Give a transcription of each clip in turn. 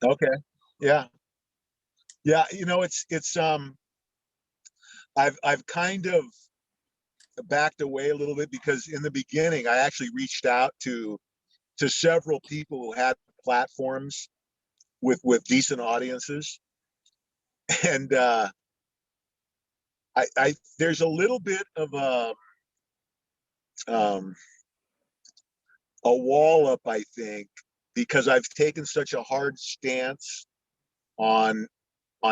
Okay. Yeah. Yeah. It's I've kind of backed away a little bit because in the beginning I actually reached out to several people who had platforms with decent audiences, and I there's a little bit of um, a wall up, I think, because I've taken such a hard stance on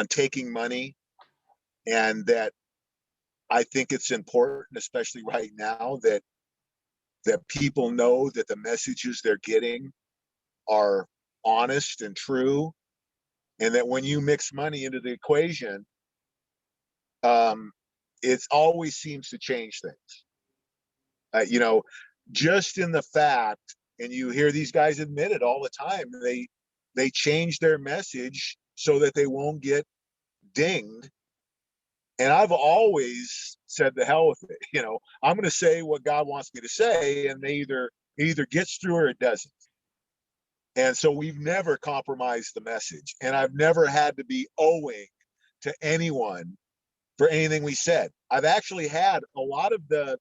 taking money, and that I think it's important, especially right now, that people know that the messages they're getting are honest and true, and that when you mix money into the equation, um, it always seems to change things. You know, just in the fact, and you hear these guys admit it all the time, they change their message so that they won't get dinged. And I've always said the hell with it. I'm going to say what God wants me to say, and it either gets through or it doesn't. And so we've never compromised the message, and I've never had to be owing to anyone for anything we said. I've actually had a lot of the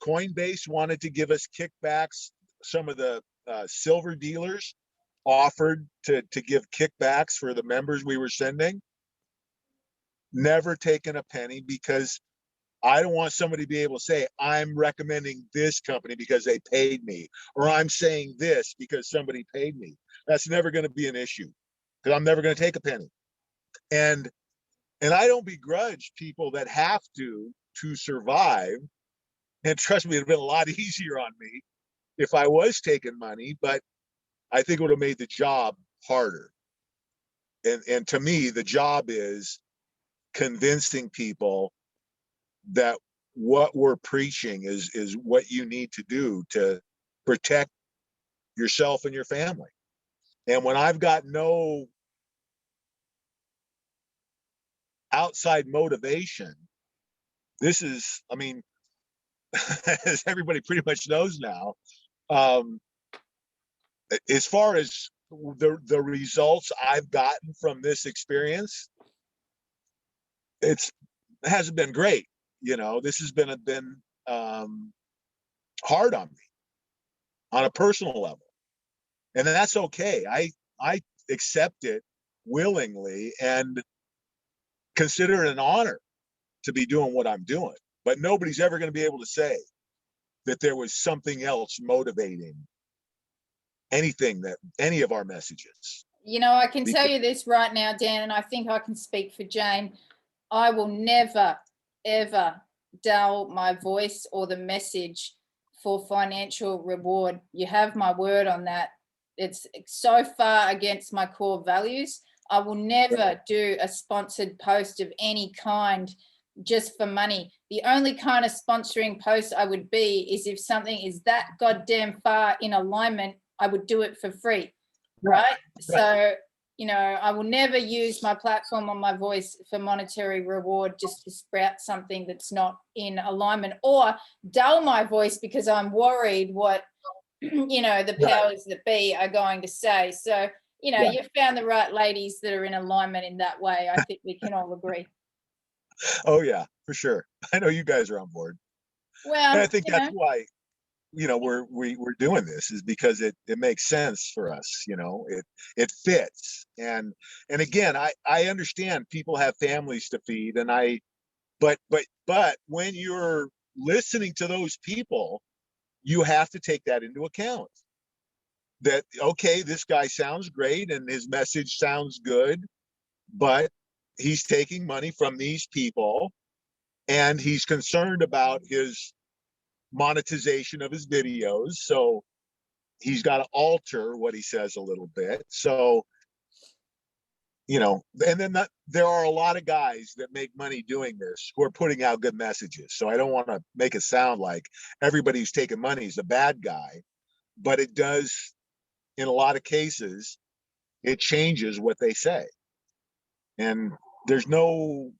Coinbase wanted to give us kickbacks. Some of the silver dealers offered to give kickbacks for the members we were sending. Never taken a penny, because I don't want somebody to be able to say, I'm recommending this company because they paid me, or I'm saying this because somebody paid me. That's never going to be an issue, because I'm never going to take a penny. And I don't begrudge people that have to survive. And trust me, it'd have been a lot easier on me if I was taking money, but I think it would have made the job harder. And to me, the job is convincing people that what we're preaching is what you need to do to protect yourself and your family. And when I've got no outside motivation, this is, I mean, as everybody pretty much knows now, um, as far as the results I've gotten from this experience, it hasn't been great. This has been hard on me on a personal level, and that's okay. I accept it willingly and consider it an honor to be doing what I'm doing. But nobody's ever going to be able to say that there was something else motivating any of our messages. I can tell you this right now, Dan, and I think I can speak for Jane. I will never, ever dull my voice or the message for financial reward. You have my word on that. It's so far against my core values. I will never do a sponsored post of any kind just for money. The only kind of sponsoring post I would be is if something is that goddamn far in alignment, I would do it for free, right? So, I will never use my platform or my voice for monetary reward just to sprout something that's not in alignment, or dull my voice because I'm worried what, the powers that be are going to say. So, you've found the right ladies that are in alignment in that way. I think we can all agree. Oh yeah, for sure. I know you guys are on board. Well, and I think that's why we're doing this, is because it makes sense for us. It fits. And again, I understand people have families to feed, and but when you're listening to those people, you have to take that into account. That, okay, this guy sounds great and his message sounds good, but he's taking money from these people, and he's concerned about his monetization of his videos, so he's got to alter what he says a little bit. So, and then there are a lot of guys that make money doing this who are putting out good messages. So I don't want to make it sound like everybody who's taking money is a bad guy, but it does, in a lot of cases, it changes what they say. And there's no,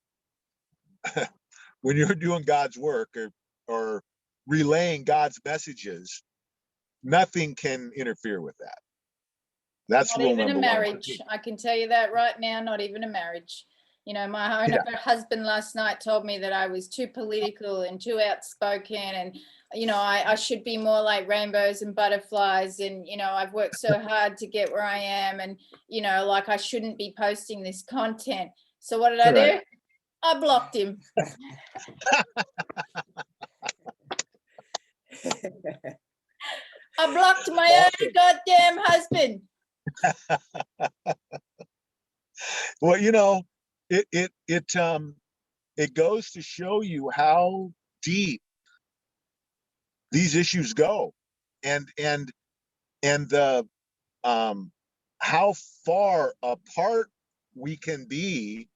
when you're doing God's work or relaying God's messages, nothing can interfere with that. That's Not rule even a number one. marriage. I can tell you that right now, not even a marriage. You know, my own husband last night told me that I was too political and too outspoken, and, you know, I should be more like rainbows and butterflies. And, you know, I've worked so hard to get where I am, and, you know, like I shouldn't be posting this content. So what did I do? I blocked him. I blocked my own goddamn husband. Well, you know, it goes to show you how deep these issues go, and the how far apart we can be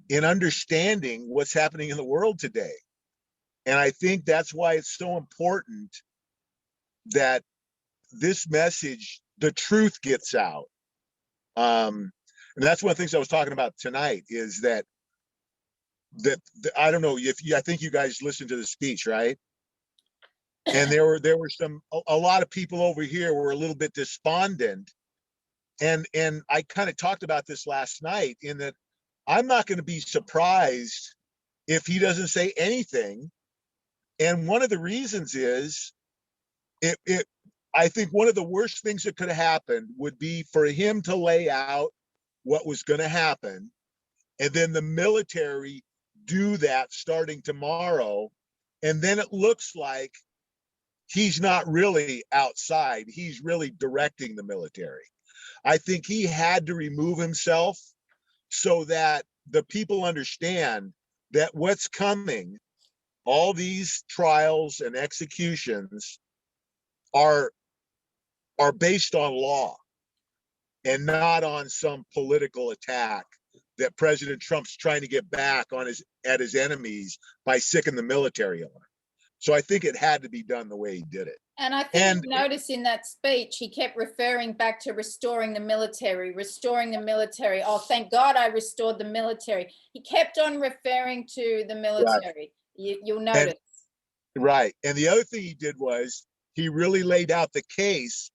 in understanding what's happening in the world today. And I think that's why it's so important that this message, the truth, gets out. And that's one of the things I was talking about tonight, is that I don't know if you, I think you guys listened to the speech, right? And there were a lot of people over here were a little bit despondent, and I kind of talked about this last night, in that I'm not going to be surprised if he doesn't say anything. And one of the reasons is, I think one of the worst things that could have happened would be for him to lay out what was going to happen, and then the military do that starting tomorrow, and then it looks like he's not really outside, he's really directing the military. I think he had to remove himself so that the people understand that what's coming, all these trials and executions, are based on law and not on some political attack that President Trump's trying to get back on his enemies by sicking the military on him. So I think it had to be done the way he did it. And I think you notice in that speech, he kept referring back to restoring the military, restoring the military. Oh, thank God I restored the military. He kept on referring to the military. Right. You'll notice. Right. And the other thing he did was he really laid out the case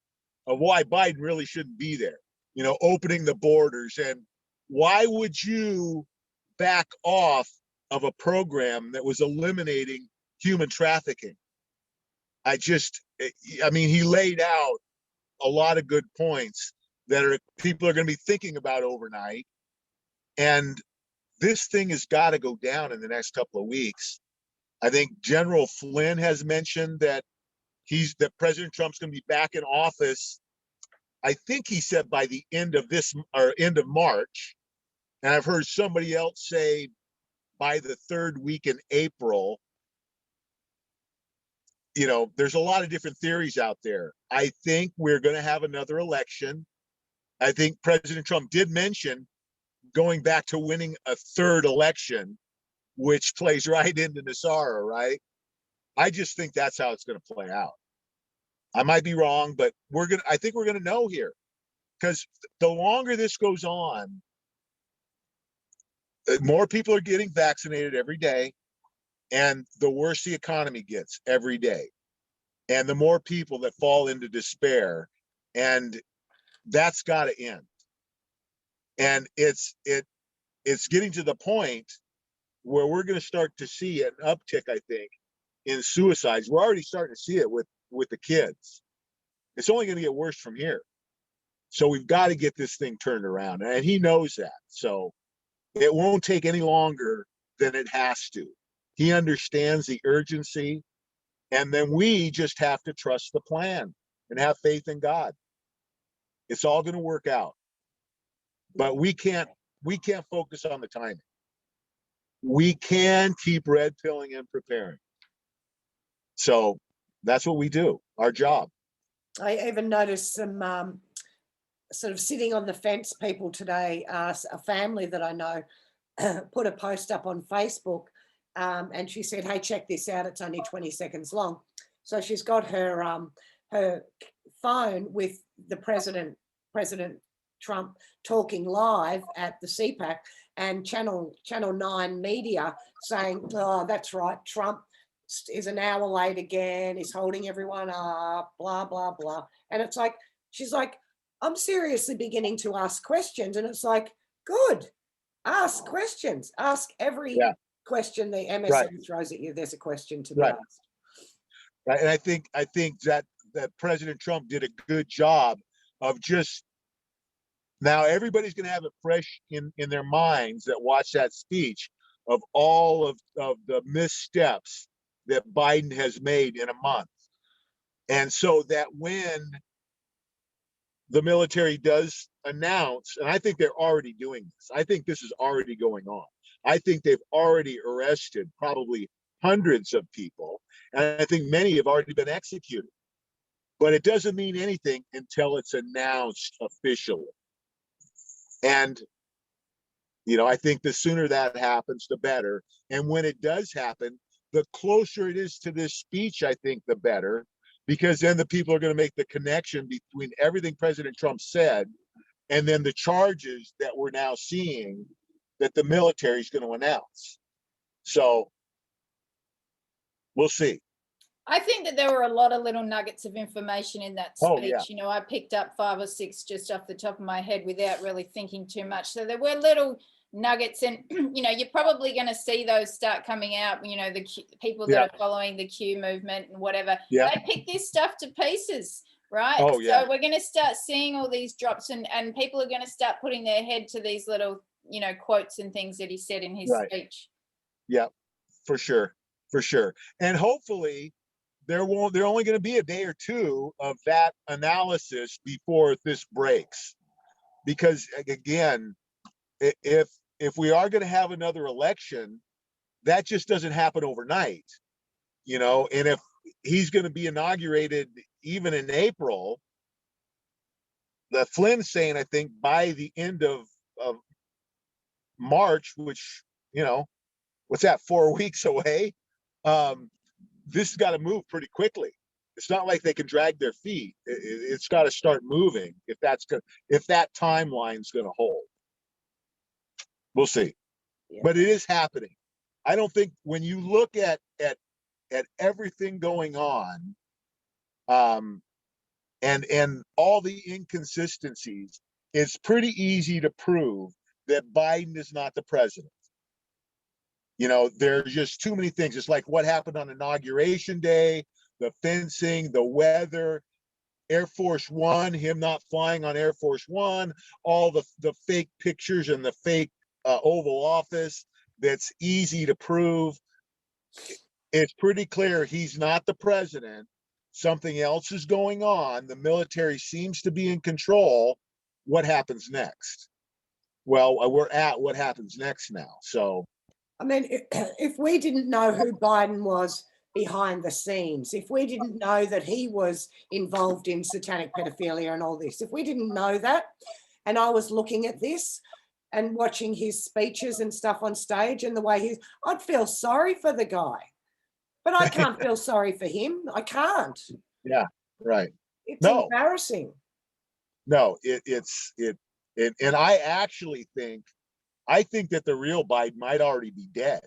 of why Biden really shouldn't be there, you know, opening the borders. And why would you back off of a program that was eliminating human trafficking? I mean, he laid out a lot of good points that people are going to be thinking about overnight. And this thing has got to go down in the next couple of weeks. I think General Flynn has mentioned that President Trump's going to be back in office. I think he said by the end of end of March. And I've heard somebody else say by the third week in April. You know, there's a lot of different theories out there. I think we're going to have another election. I think President Trump did mention going back to winning a third election, which plays right into Nasara, right? I just think that's how it's going to play out. I might be wrong, but I think we're going to know here, because the longer this goes on, more people are getting vaccinated every day, and the worse the economy gets every day, and the more people that fall into despair, and that's got to end. And it's getting to the point where we're going to start to see an uptick, I think, in suicides. We're already starting to see it with the kids. It's only going to get worse from here. So we've got to get this thing turned around, and he knows that. So it won't take any longer than it has to. He understands the urgency, and then we just have to trust the plan and have faith in God. It's all going to work out. But we can't focus on the timing. We can keep red pilling and preparing. So that's what we do, our job. I even noticed some sort of sitting on the fence people today. A family that I know put a post up on Facebook, and she said, "Hey, check this out. It's only 20 seconds long." So she's got her phone with the President Trump talking live at the CPAC, and Channel 9 media saying, "Oh, that's right, Trump is an hour late again. He's holding everyone up, blah, blah, blah." And it's like, she's like, I'm seriously beginning to ask questions, and it's like, good, ask questions. Ask every Yeah. question the Right. MSM throws at you. There's a question to be Right. asked. Right. And I think that President Trump did a good job of just, now everybody's going to have it fresh in their minds that watch that speech, of all of the missteps that Biden has made in a month. And so that when the military does announce, and I think they're already doing this, I think this is already going on. I think they've already arrested probably hundreds of people, and I think many have already been executed. But it doesn't mean anything until it's announced officially. And, I think the sooner that happens, the better. And when it does happen, the closer it is to this speech, I think the better, because then the people are going to make the connection between everything President Trump said and then the charges that we're now seeing that the military is going to announce. So we'll see. I think that there were a lot of little nuggets of information in that speech. Oh, yeah. I picked up 5 or 6 just off the top of my head without really thinking too much. So there were little nuggets, and you're probably going to see those start coming out. The people that are following the Q movement and whatever, they pick this stuff to pieces, right? Oh, yeah. So we're going to start seeing all these drops, and people are going to start putting their head to these little quotes and things that he said in his speech. Yeah, for sure, and hopefully there only going to be a day or two of that analysis before this breaks, because again, if we are going to have another election, that just doesn't happen overnight, and if he's going to be inaugurated even in April, the Flynn's saying, I think by the end of March, which, what's that, 4 weeks away, this has got to move pretty quickly. It's not like they can drag their feet. It's got to start moving if that timeline's going to hold. We'll see. Yeah. But it is happening. I don't think, when you look at everything going on, and all the inconsistencies, it's pretty easy to prove that Biden is not the president. There's just too many things. It's like what happened on Inauguration Day, the fencing, the weather, Air Force One, him not flying on Air Force One, all the fake pictures and the fake Oval Office. That's easy to prove. It's pretty clear he's not the president. Something else is going on. The military seems to be in control. What happens next? Well, we're at what happens next now. So, I mean, if we didn't know who Biden was behind the scenes, if we didn't know that he was involved in satanic pedophilia and all this, if we didn't know that, and I was looking at this and watching his speeches and stuff on stage and the way I'd feel sorry for the guy. But I can't feel sorry for him. I can't. Yeah, right. It's embarrassing. No, and I actually think that the real Biden might already be dead.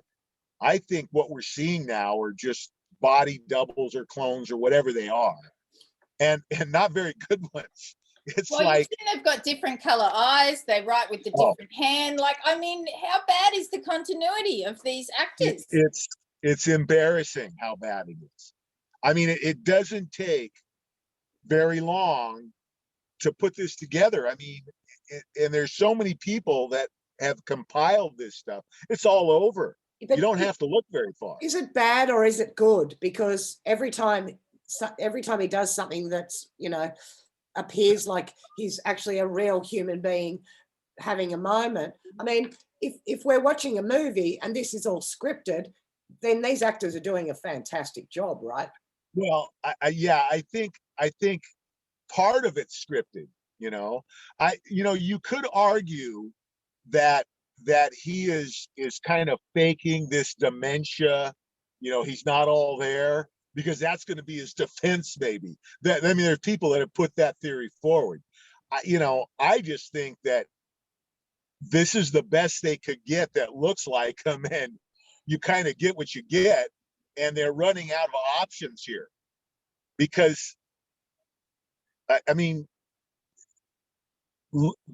I think what we're seeing now are just body doubles or clones or whatever they are, and not very good ones. It's like, they've got different color eyes. They write with the different hand. Like, I mean, how bad is the continuity of these actors? It's embarrassing how bad it is. I mean, it doesn't take very long to put this together. I mean, and there's so many people that have compiled this stuff. It's all over. But you don't have to look very far. Is it bad or is it good? Because every time he does something that's, appears like he's actually a real human being having a moment. I mean, if we're watching a movie and this is all scripted, then these actors are doing a fantastic job, right? Well, I think part of it's scripted. You could argue that he is kind of faking this dementia. He's not all there, because that's going to be his defense, maybe. There's people that have put that theory forward. I just think that this is the best they could get that looks like him, and you kind of get what you get, and they're running out of options here, because I mean,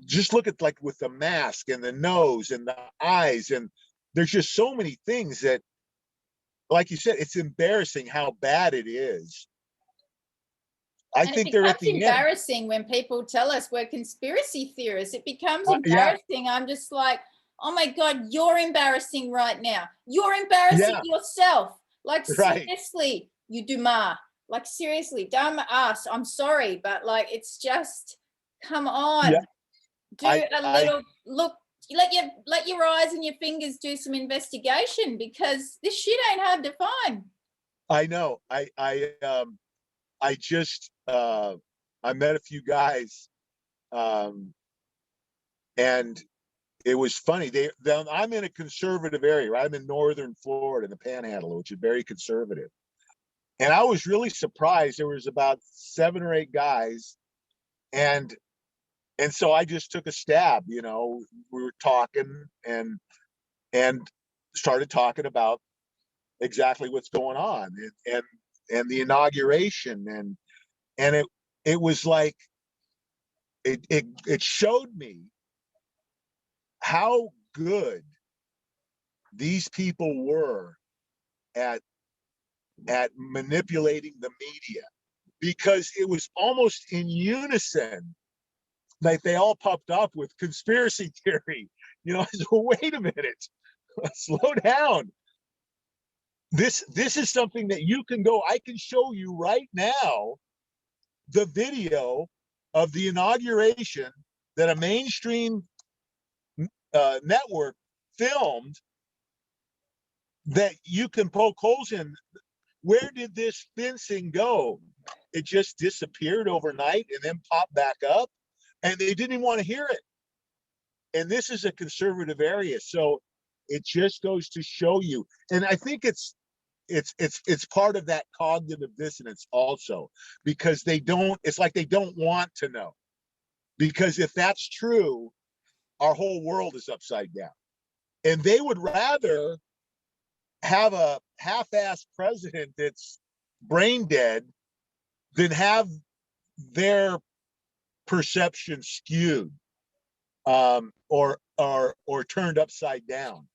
just look at like with the mask and the nose and the eyes, and there's just so many things that, like you said, it's embarrassing how bad it is. I And it think they're at becomes the end. embarrassing when people tell us we're conspiracy theorists. It becomes Yeah. embarrassing. I'm just like, oh my God, you're embarrassing right now. You're embarrassing Yeah. yourself. Like, Right. seriously, you Dumas. Like, seriously, dumb ass. I'm sorry, but like, it's just, come on. Yeah. Do a little look. Let your eyes and your fingers do some investigation, because this shit ain't hard to find. I know. I just I met a few guys, and it was funny. I'm in a conservative area, right? I'm in northern Florida, in the Panhandle, which is very conservative. And I was really surprised. There was about 7 or 8 guys, and so I just took a stab. We were talking and started talking about exactly what's going on, and the inauguration, and it was like it showed me how good these people were at manipulating the media, because it was almost in unison. Like they all popped up with conspiracy theory. I said, well, wait a minute, slow down. This is something that you can go. I can show you right now the video of the inauguration that a mainstream network filmed, that you can poke holes in. Where did this fencing go? It just disappeared overnight and then popped back up, and they didn't even want to hear it. And this is a conservative area, so it just goes to show you. And I think it's part of that cognitive dissonance also, because it's like they don't want to know, because if that's true, our whole world is upside down, and they would rather have a half-assed president that's brain dead than have their perception skewed, or turned upside down.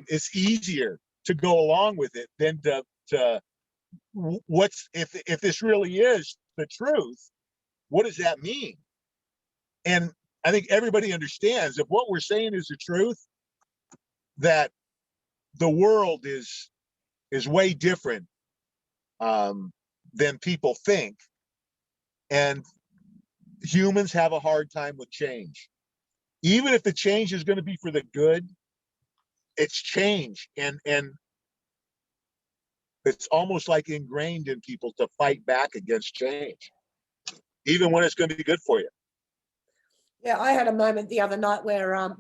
It's easier to go along with it than to what's if this really is the truth, what does that mean? And I think everybody understands, if what we're saying is the truth, that the world is way different than people think, and humans have a hard time with change. Even if the change is going to be for the good, it's change, and it's almost like ingrained in people to fight back against change, even when it's going to be good for you. Yeah, I had a moment the other night where, and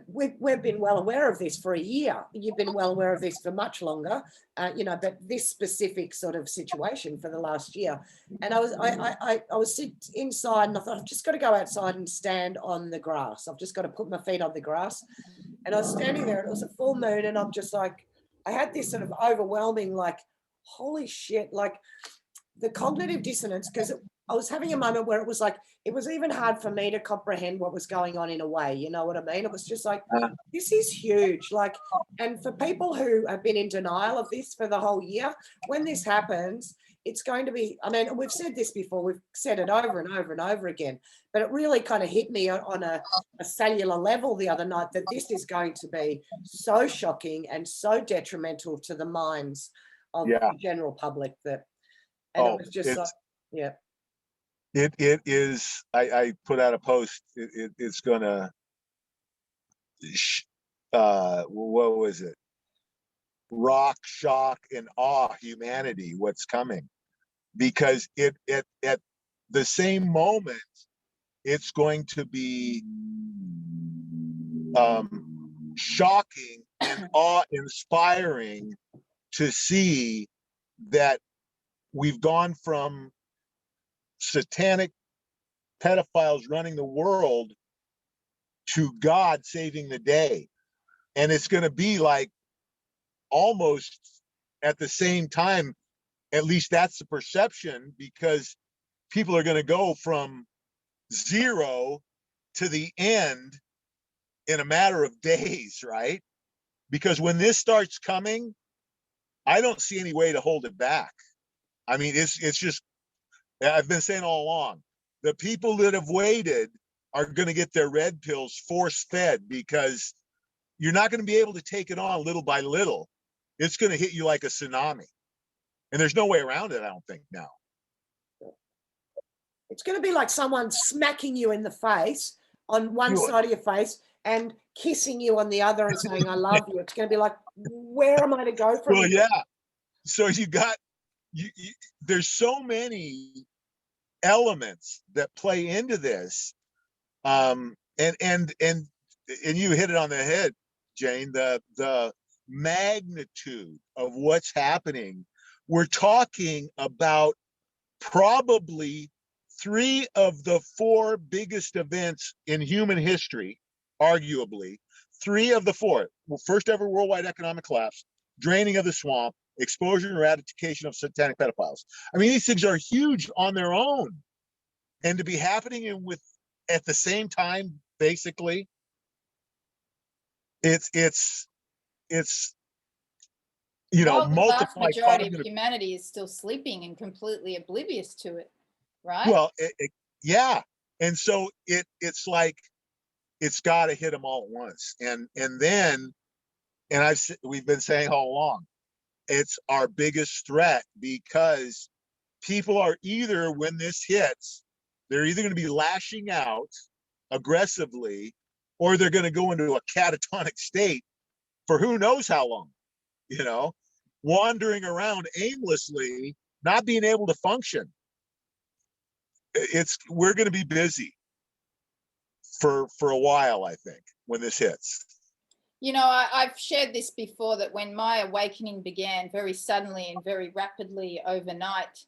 we've been well aware of this for a year. You've been well aware of this for much longer, but this specific sort of situation for the last year. And I was sitting inside, and I thought, I've just got to go outside and stand on the grass. I've just got to put my feet on the grass. And I was standing there, and it was a full moon, and I'm just like, I had this sort of overwhelming, like, holy shit, like the cognitive dissonance, because I was having a moment where it was like, it was even hard for me to comprehend what was going on in a way, you know what I mean? It was just like, this is huge. Like, and for people who have been in denial of this for the whole year, when this happens, it's going to be, I mean, we've said this before, we've said it over and over and over again, but it really kind of hit me on a cellular level the other night that this is going to be so shocking and so detrimental to the minds of the general public that, and it was just like, yeah. It is. I put out a post. It's gonna. What was it? Rock, shock, and awe humanity. What's coming? Because at the same moment, it's going to be shocking and awe-inspiring to see that we've gone from satanic pedophiles running the world to God saving the day. And it's going to be like almost at the same time, at least that's the perception, because people are going to go from zero to the end in a matter of days, right? Because when this starts coming, I don't see any way to hold it back. I mean, it's just, I've been saying all along, the people that have waited are going to get their red pills force fed, because you're not going to be able to take it on little by little. It's going to hit you like a tsunami. And there's no way around it, I don't think, now. It's going to be like someone smacking you in the face on one Good. side of your face and kissing you on the other and saying, I love you. It's going to be like, where am I to go from Well, here? yeah. So you got, there's so many elements that play into this. And you hit it on the head, Jane, the magnitude of what's happening. We're talking about probably 3 of the 4 biggest events in human history, arguably. 3 of the 4. Well, first ever worldwide economic collapse, draining of the swamp, exposure and eradication of satanic pedophiles. I mean, these things are huge on their own. And to be happening with at the same time, basically, it's you know, While the vast multiply majority of cognitive. humanity is still sleeping and completely oblivious to it, right? Well, yeah, and so it's like it's got to hit them all at once, and then, and we've been saying all along, it's our biggest threat, because people are either, when this hits, they're either going to be lashing out aggressively, or they're going to go into a catatonic state for who knows how long, you know, wandering around aimlessly, not being able to function. We're going to be busy for a while, I think, when this hits. You know, I've shared this before, that when my awakening began very suddenly and very rapidly overnight,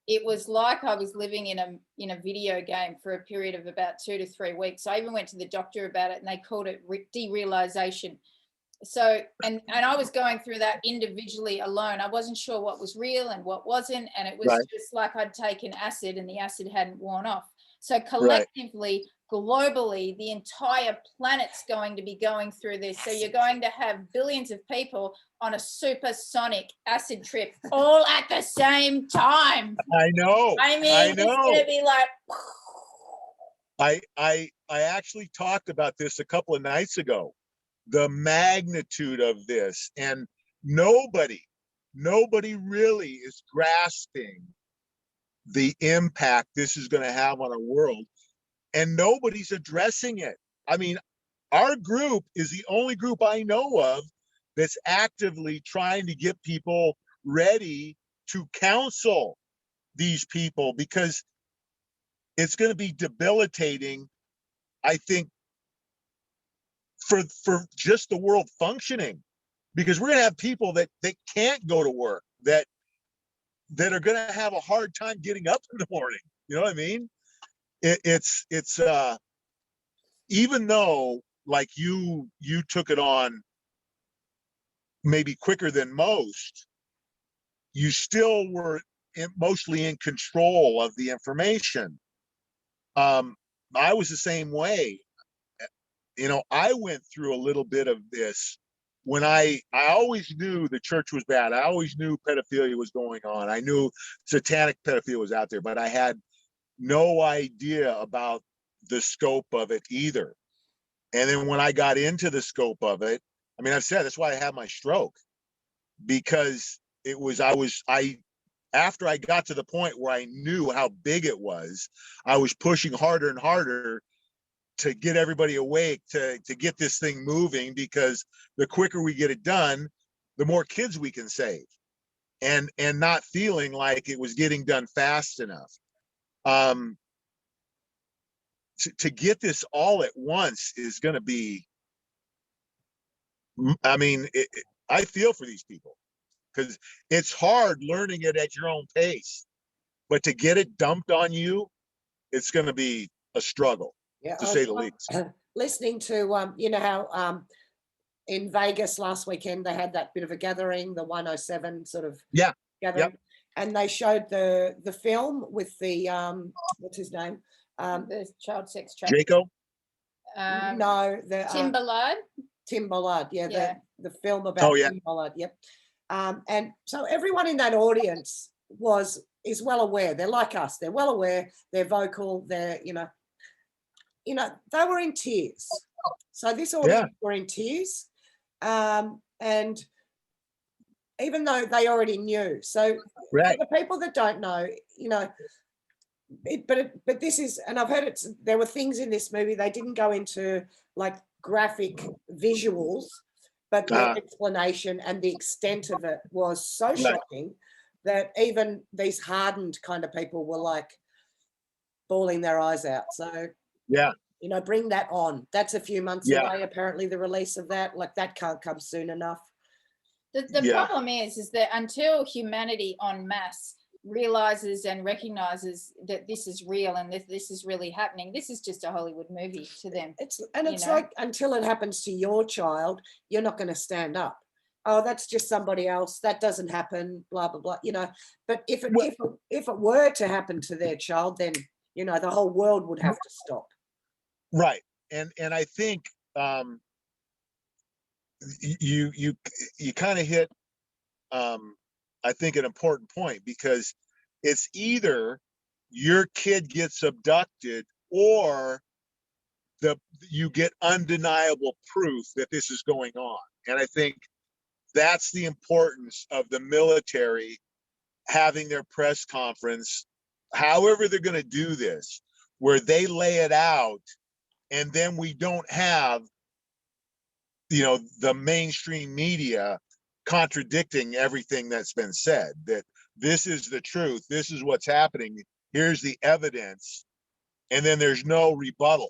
it was like I was living in a video game for a period of about 2 to 3 weeks. I even went to the doctor about it, and they called it derealization. So, and I was going through that individually alone. I wasn't sure what was real and what wasn't, and it was Right. just like I'd taken acid and the acid hadn't worn off. So Right. collectively, globally, the entire planet's going to be going through this. So you're going to have billions of people on a supersonic acid trip all at the same time. I know. I mean, I it's know. going to be like. I actually talked about this a couple of nights ago, the magnitude of this, and nobody really is grasping the impact this is going to have on our world, and nobody's addressing it. I mean, our group is the only group I know of that's actively trying to get people ready to counsel these people, because it's going to be debilitating, I think, for just the world functioning, because we're going to have people that can't go to work, that are going to have a hard time getting up in the morning. You know what I mean? It's even though, like, you took it on maybe quicker than most, you still were mostly in control of the information. I was the same way. You know, I went through a little bit of this when I always knew the church was bad. I always knew pedophilia was going on. I knew satanic pedophilia was out there, but I had no idea about the scope of it either. And then when I got into the scope of it, I mean, I've said that's why I had my stroke, because after I got to the point where I knew how big it was, I was pushing harder and harder to get everybody awake, to get this thing moving, because the quicker we get it done, the more kids we can save, and not feeling like it was getting done fast enough. To get this all at once is going to be, I mean, I feel for these people, because it's hard learning it at your own pace, but to get it dumped on you, it's going to be a struggle, to say the least. Listening to, you know how in Vegas last weekend they had that bit of a gathering, the 107 sort of gathering, and they showed the film with the what's his name, The child sex trafficking. Jaco? No, the Tim Ballard. Tim Ballard, Yeah. the film about Oh, yeah. Tim Ballard, yep. And so everyone in that audience is well aware. They're like us. They're well aware. They're vocal. They're they were in tears. So this audience were in tears, and even though they already knew. So Right. for the people that don't know, but this is, and I've heard there were things in this movie they didn't go into like graphic visuals, but the explanation and the extent of it was so shocking that even these hardened kind of people were like bawling their eyes out. So Yeah. bring that on. That's a few months Yeah. away, apparently, the release of that. Like, that can't come soon enough. The problem is that until humanity en masse realizes and recognizes that this is real and that this is really happening, this is just a Hollywood movie to them. It's like, until it happens to your child, you're not going to stand up. Oh, that's just somebody else. That doesn't happen, blah, blah, blah, But if it were to happen to their child, then, the whole world would have to stop. Right. And I think you kind of hit I think an important point, because it's either your kid gets abducted or you get undeniable proof that this is going on. And I think that's the importance of the military having their press conference, however they're going to do this, where they lay it out, and then we don't have the mainstream media contradicting everything that's been said, that this is the truth, this is what's happening, here's the evidence, and then there's no rebuttal.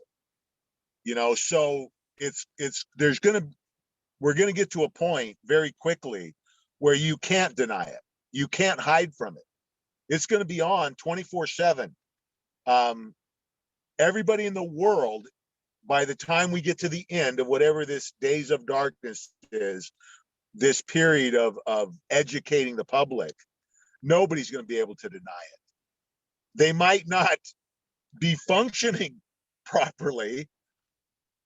So we're going to get to a point very quickly where you can't deny it, you can't hide from it. It's going to be on 24/7. Everybody in the world, by the time we get to the end of whatever this days of darkness is, this period of educating the public, nobody's going to be able to deny it. They might not be functioning properly,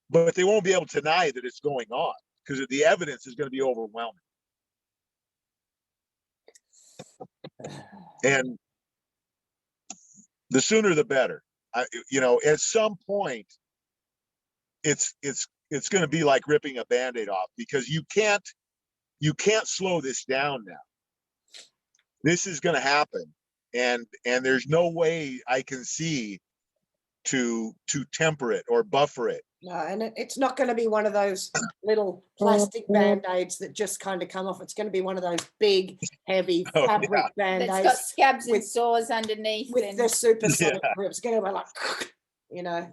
but they won't be able to deny that it's going on, because the evidence is going to be overwhelming. And the sooner the better. At some point, it's going to be like ripping a Band-Aid off, because you can't slow this down now. This is going to happen, and there's no way I can see to temper it or buffer it. No, and it's not going to be one of those little plastic Band-Aids that just kind of come off. It's going to be one of those big, heavy fabric Band-Aids. It's got scabs and sores underneath. With the supersonic grip. It's going to be like, Yeah,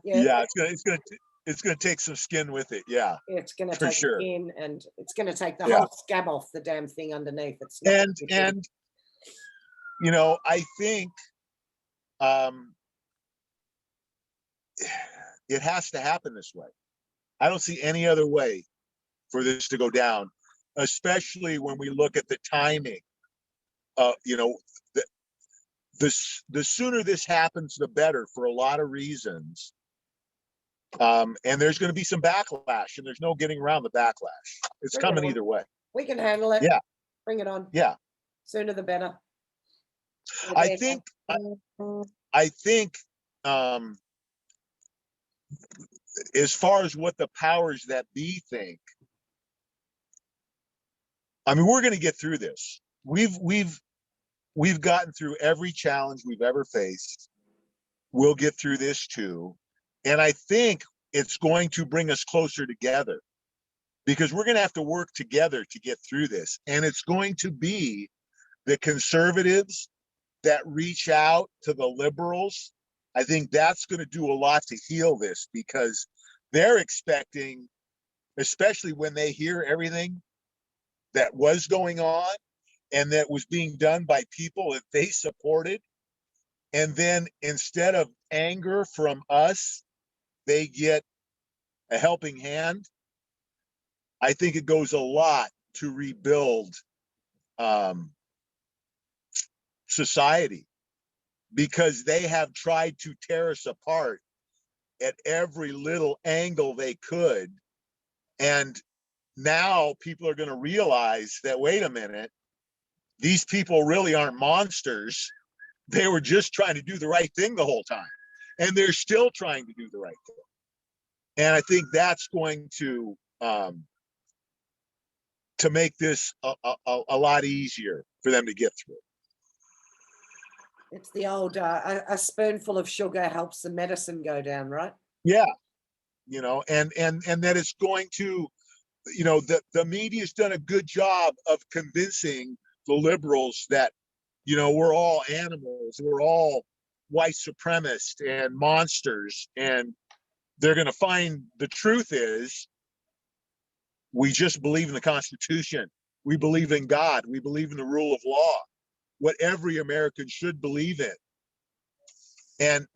it's going to take some skin with it. Yeah, it's going to take skin, and it's going to take the whole scab off the damn thing underneath. It's not and I think it has to happen this way. I don't see any other way for this to go down, especially when we look at the timing. The sooner this happens, the better, for a lot of reasons. And there's going to be some backlash, and there's no getting around the backlash. It's coming either way. We can handle it. Yeah. Bring it on. Yeah. Sooner the better. I think as far as what the powers that be think, I mean, we're going to get through this. We've gotten through every challenge we've ever faced. We'll get through this too. And I think it's going to bring us closer together, because we're going to have to work together to get through this. And it's going to be the conservatives that reach out to the liberals. I think that's going to do a lot to heal this, because they're expecting, especially when they hear everything that was going on and that was being done by people that they supported, and then instead of anger from us, they get a helping hand. I think it goes a lot to rebuild society. because they have tried to tear us apart at every little angle they could. And now people are going to realize that, wait a minute, these people really aren't monsters. They were just trying to do the right thing the whole time. And they're still trying to do the right thing. And I think that's going to make this a lot easier for them to get through. It's the old, a spoonful of sugar helps the medicine go down, right? Yeah. You know, and that it's going to, you know, the media's done a good job of convincing the liberals that, you know, we're all animals, we're all white supremacists and monsters, and they're going to find the truth is we just believe in the Constitution, we believe in God, we believe in the rule of law, what every American should believe in.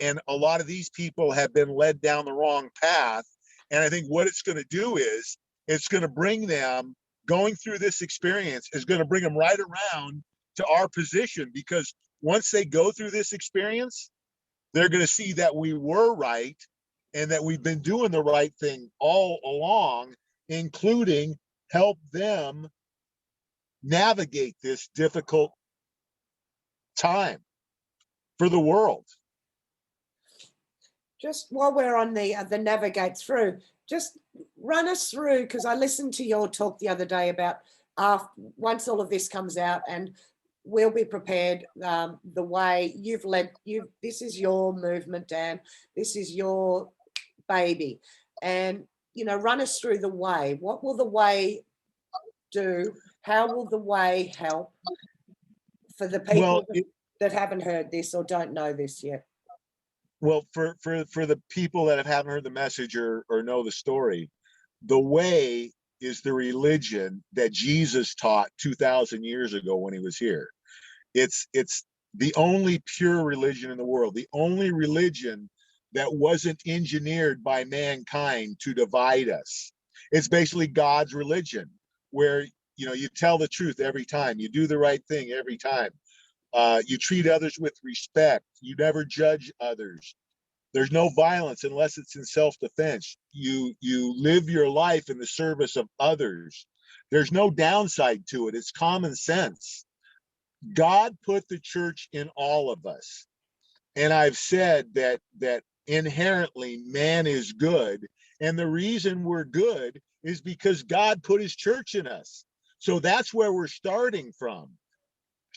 And a lot of these people have been led down the wrong path. And I think what it's going to do is it's going to bring them, going through this experience is going to bring them right around to our position, because once they go through this experience, they're going to see that we were right and that we've been doing the right thing all along, including help them navigate this difficult time for the world. Just while we're on the navigate through, just run us through, because I listened to your talk the other day about once all of this comes out, and we'll be prepared, the way you've led, this is your movement, Dan, this is your baby, and, you know, run us through the way. What will the way do? How will the way help for the people that haven't heard this or don't know this yet? Well, for the people that haven't heard the message or know the story, the way is the religion that Jesus taught 2,000 years ago when he was here. It's the only pure religion in the world, the only religion that wasn't engineered by mankind to divide us. It's basically God's religion, where, you know, you tell the truth every time, you do the right thing every time. You treat others with respect. You never judge others. There's no violence unless it's in self-defense. You live your life in the service of others. There's no downside to it. It's common sense. God put the church in all of us. And I've said that inherently man is good. And the reason we're good is because God put his church in us. So that's where we're starting from.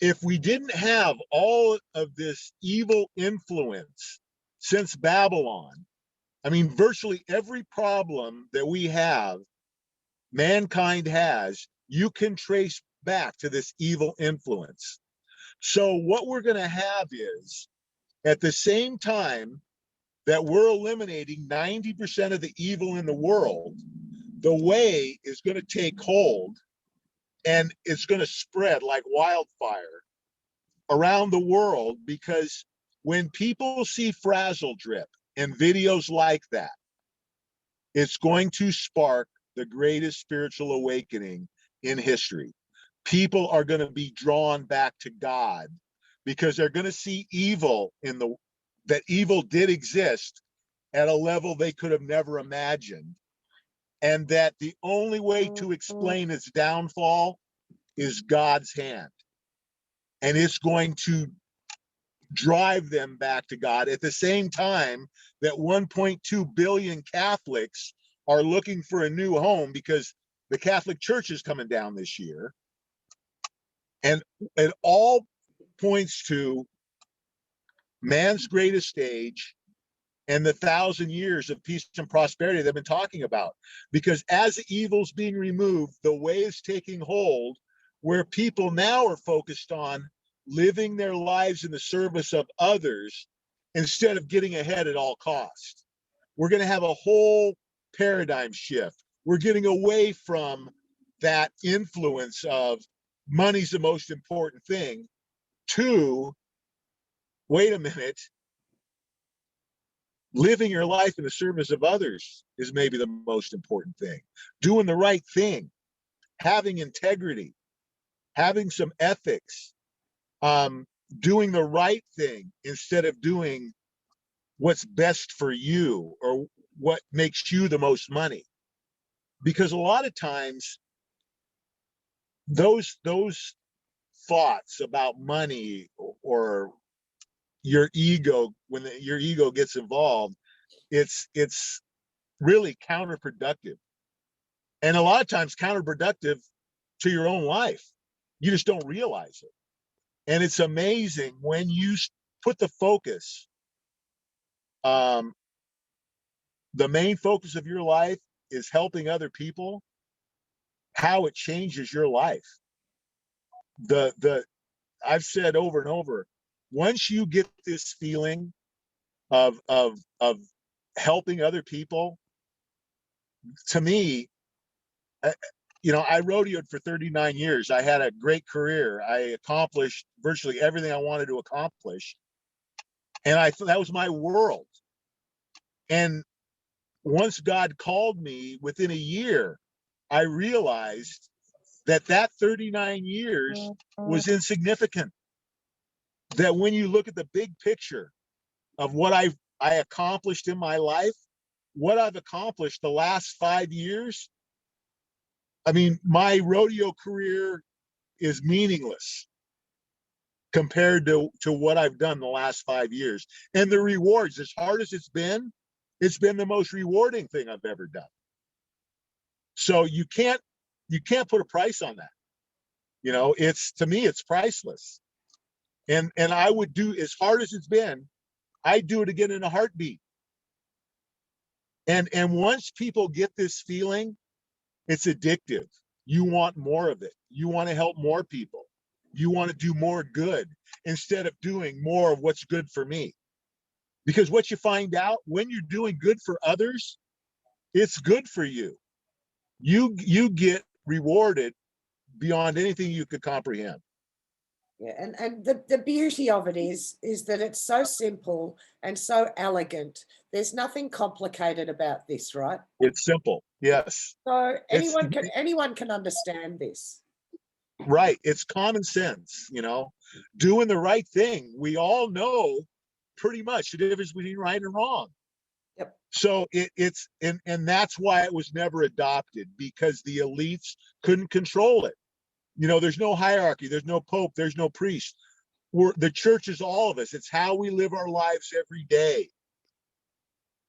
If we didn't have all of this evil influence since Babylon, I mean, virtually every problem that we have, mankind has, you can trace back to this evil influence. So what we're going to have is, at the same time that we're eliminating 90% of the evil in the world, the way is going to take hold, and it's going to spread like wildfire around the world, because when people see Frazzle Drip and videos like that, it's going to spark the greatest spiritual awakening in history. People are going to be drawn back to God because they're going to see evil that evil did exist at a level they could have never imagined, and that the only way to explain its downfall is God's hand. And it's going to drive them back to God at the same time that 1.2 billion Catholics are looking for a new home, because the Catholic Church is coming down this year. And it all points to man's greatest age and the 1,000 years of peace and prosperity they've been talking about. Because as the evil's being removed, the way is taking hold, where people now are focused on living their lives in the service of others instead of getting ahead at all costs. We're going to have a whole paradigm shift. We're getting away from that influence of money's the most important thing to, wait a minute, living your life in the service of others is maybe the most important thing. Doing the right thing, having integrity, having some ethics, doing the right thing instead of doing what's best for you or what makes you the most money. Because a lot of times those thoughts about money or your ego, when your ego gets involved, it's really counterproductive, and a lot of times counterproductive to your own life. You just don't realize it. And it's amazing when you put the focus, the main focus of your life is helping other people, how it changes your life. I've said over and over, once you get this feeling of helping other people, to me, I rodeoed for 39 years. I had a great career. I accomplished virtually everything I wanted to accomplish. And I thought that was my world. And once God called me, within a year, I realized that 39 years was insignificant. That when you look at the big picture of what I accomplished in my life, what I've accomplished the last 5 years, I mean, my rodeo career is meaningless compared to what I've done the last 5 years. And the rewards, as hard as it's been the most rewarding thing I've ever done. So you can't put a price on that. It's, to me, it's priceless. And I would do, as hard as it's been, I'd do it again in a heartbeat. And once people get this feeling, it's addictive. You want more of it. You want to help more people. You want to do more good instead of doing more of what's good for me. Because what you find out, when you're doing good for others, it's good for you. You get rewarded beyond anything you could comprehend. Yeah, and the beauty of it is that it's so simple and so elegant. There's nothing complicated about this, right? It's simple. Yes. So anyone can understand this. Right. It's common sense, doing the right thing. We all know pretty much the difference between right and wrong. Yep. So it's that's why it was never adopted, because the elites couldn't control it. There's no hierarchy, there's no pope, there's no priest. The church is all of us. It's how we live our lives every day.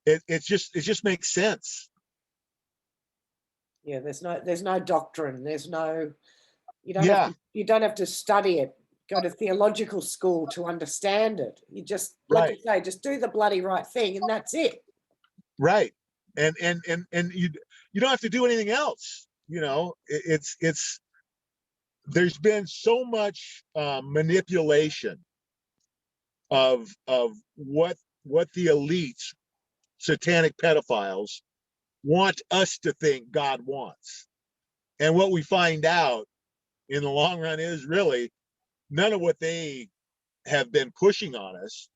It just makes sense. Yeah, there's no doctrine. There's no, you don't have to study it, go to theological school to understand it. You just, like you say, just do the bloody right thing, and that's it. Right. And you don't have to do anything else. It's there's been so much manipulation of what the elites, satanic pedophiles, want us to think God wants. And what we find out in the long run is really none of what they have been pushing on us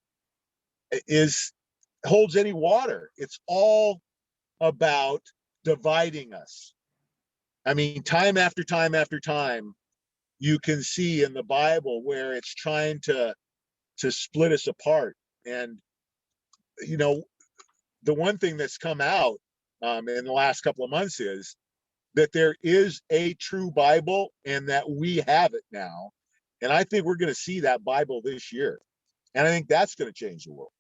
holds any water. It's all about dividing us. I mean, time after time after time, you can see in the Bible where it's trying to split us apart. And the one thing that's come out in the last couple of months is that there is a true Bible, and that we have it now. And I think we're going to see that Bible this year. And I think that's going to change the world.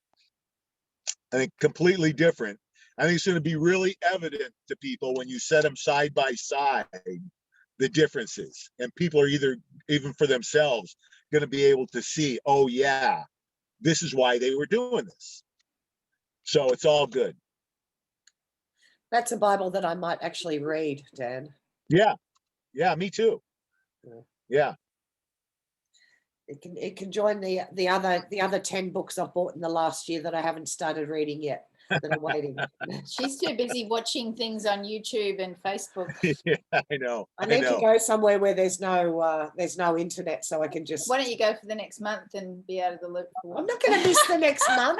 I think completely different. I think it's going to be really evident to people when you set them side by side, the differences. And people are even for themselves, going to be able to see, oh yeah, this is why they were doing this. So it's all good. That's a Bible that I might actually read, Dan. Yeah. Yeah, me too. Yeah. It can join the other 10 books I've bought in the last year that I haven't started reading yet, that I'm waiting. She's too busy watching things on YouTube and Facebook. Yeah, I know. I need to go somewhere where there's no internet, so I can just. Why don't you go for the next month and be out of the loop? I'm not going to miss the next month.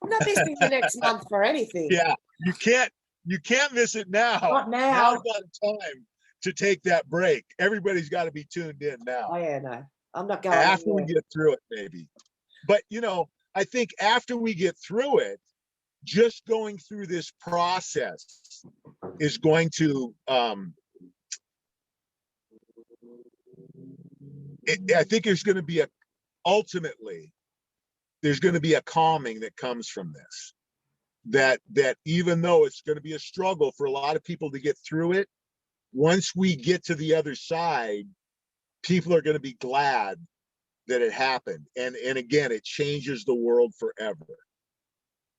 I'm not missing the next month for anything. Yeah, you can't miss it now. Not now. Now's not time to take that break. Everybody's got to be tuned in now. Oh yeah, no. I'm not going After we anywhere. get through it, maybe. But, you know, I think after we get through it, just going through this process is going to, I think there's going to be ultimately, there's going to be a calming that comes from this. That even though it's going to be a struggle for a lot of people to get through it, once we get to the other side, people are going to be glad that it happened. And again, it changes the world forever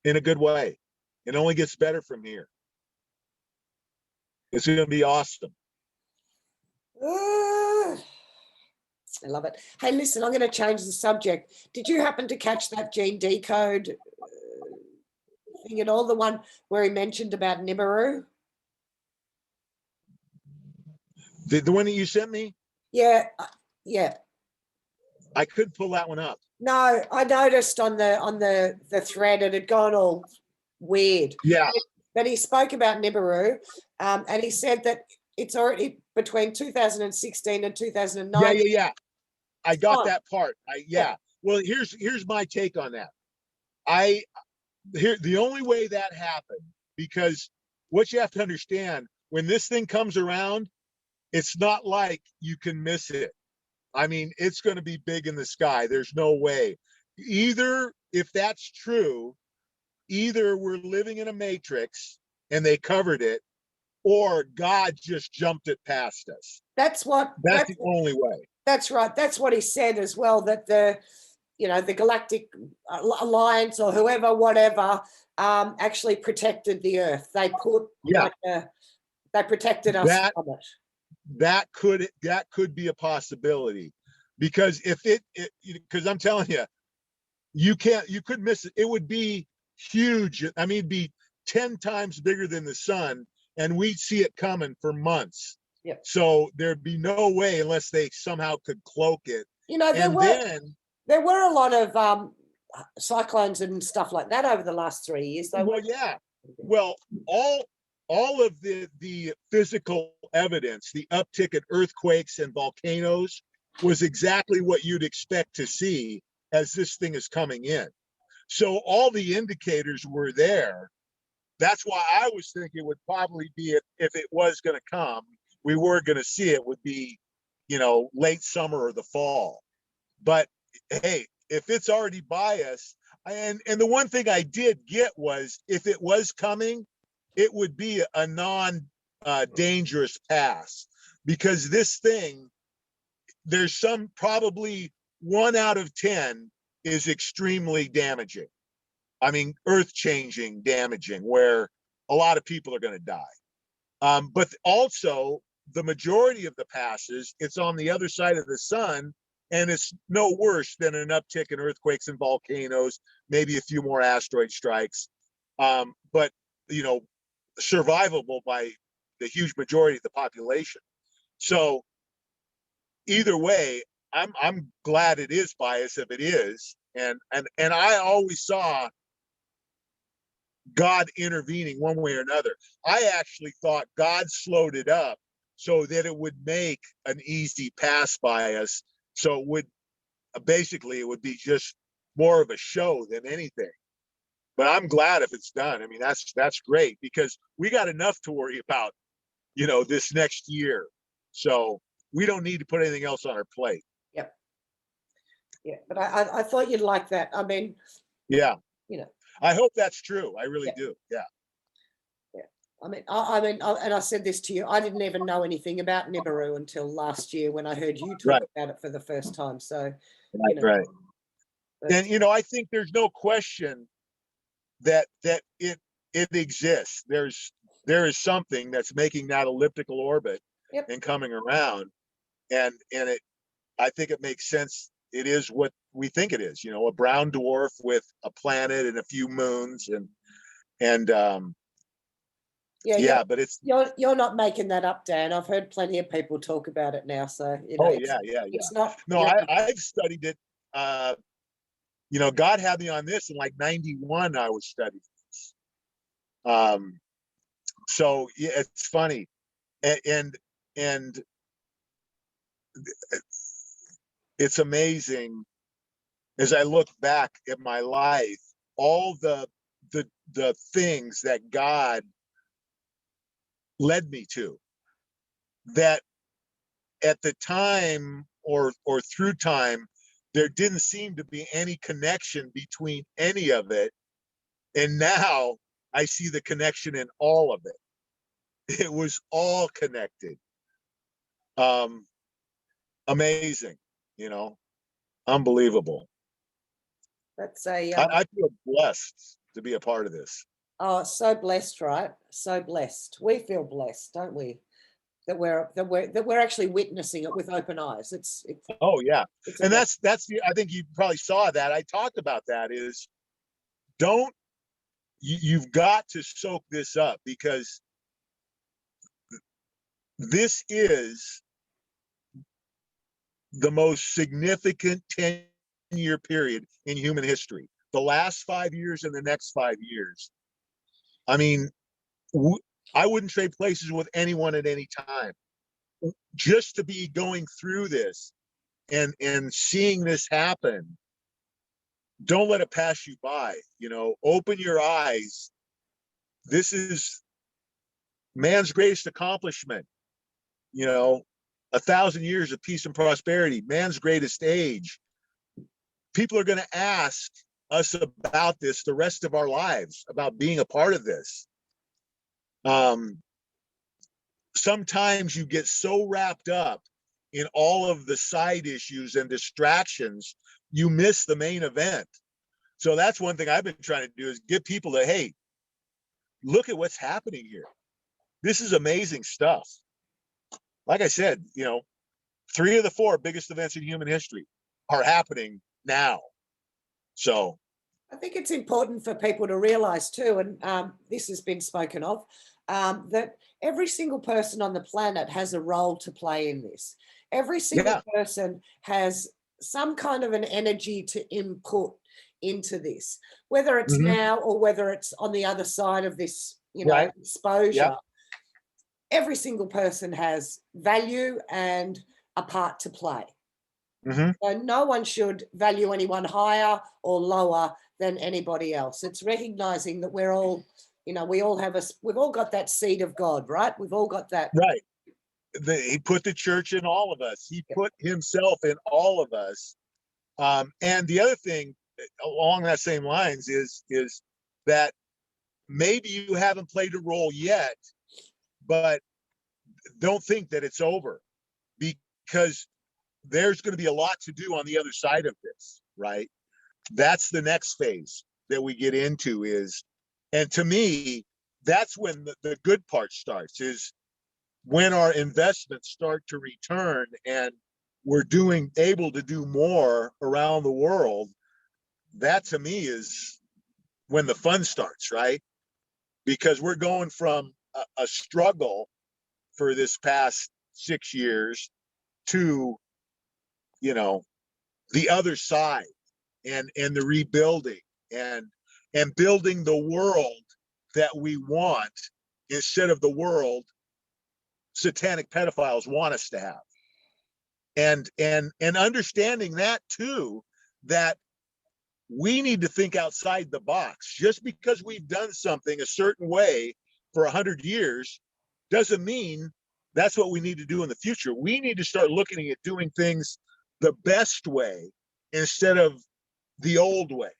in a good way. It only gets better from here. It's going to be awesome. I love it. Hey, listen, I'm going to change the subject. Did you happen to catch that gene decode thing at all? The one where he mentioned about Nibiru? The one that you sent me, Yeah, yeah. I couldn't pull that one up. No, I noticed on the thread it had gone all weird. Yeah. But he spoke about Nibiru, and he said that it's already between 2016 and 2009. Yeah. I got Oh, that part. Yeah. Well, here's my take on that. The only way that happened, because what you have to understand, when this thing comes around, it's not like you can miss it. I mean, it's going to be big in the sky. There's no way. Either, if that's true, either we're living in a matrix and they covered it, or God just jumped it past us. That's the only way. That's right. That's what he said as well, that the Galactic Alliance or whoever, whatever, actually protected the Earth. They put they protected us from it. That could be a possibility, because because I'm telling you, you could miss it. It would be huge. I mean, it'd be 10 times bigger than the sun, and we'd see it coming for months. Yep. So there'd be no way, unless they somehow could cloak it. There were a lot of cyclones and stuff like that over the last 3 years. Well, all of the physical evidence, the uptick in earthquakes and volcanoes, was exactly what you'd expect to see as this thing is coming in. So all the indicators were there. That's why I was thinking it would probably be, if it was going to come, we were going to see it, would be, late summer or the fall. But hey, if it's already by us, and the one thing I did get was, if it was coming, it would be a non-dangerous pass, because this thing, there's probably 1 out of 10 is extremely damaging. I mean, earth-changing, damaging, where a lot of people are going to die. But also, the majority of the passes, it's on the other side of the sun, and it's no worse than an uptick in earthquakes and volcanoes, maybe a few more asteroid strikes, but survivable by the huge majority of the population. So either way, I'm glad it is biased, if it is, and I always saw God intervening one way or another. I actually thought God slowed it up so that it would make an easy pass by us. So it would be just more of a show than anything. But I'm glad if it's done. I mean, that's great, because we got enough to worry about, this next year. So we don't need to put anything else on our plate. Yep. Yeah, but I thought you'd like that. I mean, yeah, I hope that's true. I really do. Yeah. And I said this to you, I didn't even know anything about Nibiru until last year when I heard you talk about it for the first time. So, right. And I think there's no question that it exists. There is something that's making that elliptical orbit and coming around, and I think it makes sense. It is what we think it is, a brown dwarf with a planet and a few moons, but it's you're not making that up, Dan. I've heard plenty of people talk about it now. So it's not. No, I've studied it. God had me on this in like 91. I was studying this. So yeah, it's funny, and it's amazing as I look back at my life, all the things that God led me to, that at the time or through time, there didn't seem to be any connection between any of it. And now I see the connection in all of it. It was all connected. Amazing, you know, unbelievable. That's a I feel blessed to be a part of this. oh, so blessed, right? So blessed. We feel blessed, don't we? That we're actually witnessing it with open eyes. It's Oh yeah. it's And amazing. that's the, I think you probably saw that. I talked about that is don't, you've got to soak this up, because this is the most significant 10-year period in human history. The last 5 years and the next 5 years. I mean, I wouldn't trade places with anyone at any time. Just to be going through this and seeing this happen, don't let it pass you by. You know, open your eyes. This is man's greatest accomplishment. You know, 1,000 years of peace and prosperity, man's greatest age. People are going to ask us about this the rest of our lives, about being a part of this. Sometimes you get so wrapped up in all of the side issues and distractions, you miss the main event. So that's one thing I've been trying to do, is get people to, hey, look at what's happening here. This is amazing stuff. Like I said, you know, 3 of the 4 biggest events in human history are happening now. So I think it's important for people to realize too, and this has been spoken of, that every single person on the planet has a role to play in this. Every single person has some kind of an energy to input into this, whether it's now or whether it's on the other side of this, exposure. Every single person has value and a part to play. So no one should value anyone higher or lower than anybody else. It's recognizing that we're all, we've all got that seed of God, right? We've all got that. Right. He put the church in all of us. He put himself in all of us. And the other thing along that same lines is that maybe you haven't played a role yet, but don't think that it's over, because there's going to be a lot to do on the other side of this, right? That's the next phase that we get into and to me, that's when the good part starts, is when our investments start to return and we're able to do more around the world. That to me is when the fun starts, right? Because we're going from a struggle for this past 6 years to, the other side, and the rebuilding and building the world that we want, instead of the world satanic pedophiles want us to have. And understanding that too, that we need to think outside the box. Just because we've done something a certain way for 100 years doesn't mean that's what we need to do in the future. We need to start looking at doing things the best way instead of the old way,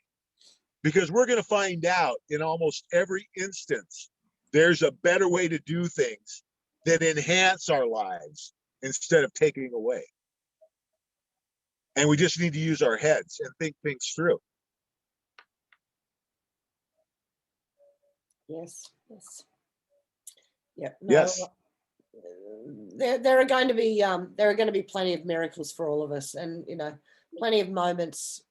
because we're going to find out in almost every instance there's a better way to do things that enhance our lives instead of taking away. And we just need to use our heads and think things through. Yes. Yeah. No, Yes. There are going to be plenty of miracles for all of us, and plenty of moments.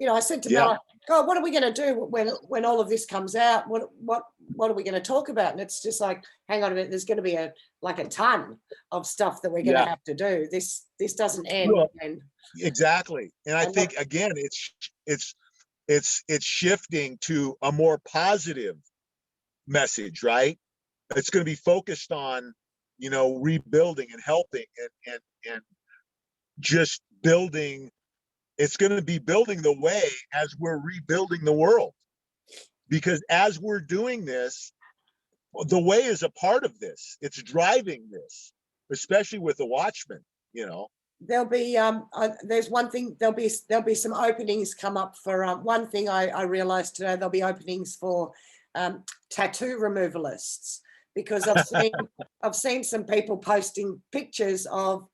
I said to Mel, God, what are we going to do when all of this comes out? What are we going to talk about? And it's just like, hang on a minute, there's going to be a ton of stuff that we're going to have to do. This doesn't end. Well, exactly. And I think again, it's shifting to a more positive message, right? It's going to be focused on, rebuilding and helping and just building, it's going to be building the way as we're rebuilding the world. Because as we're doing this, the way is a part of this. It's driving this, especially with the Watchmen, you know. There'll be there's one thing, there'll be some openings come up for one thing I realized today. There'll be openings for tattoo removalists, because I've seen some people posting pictures of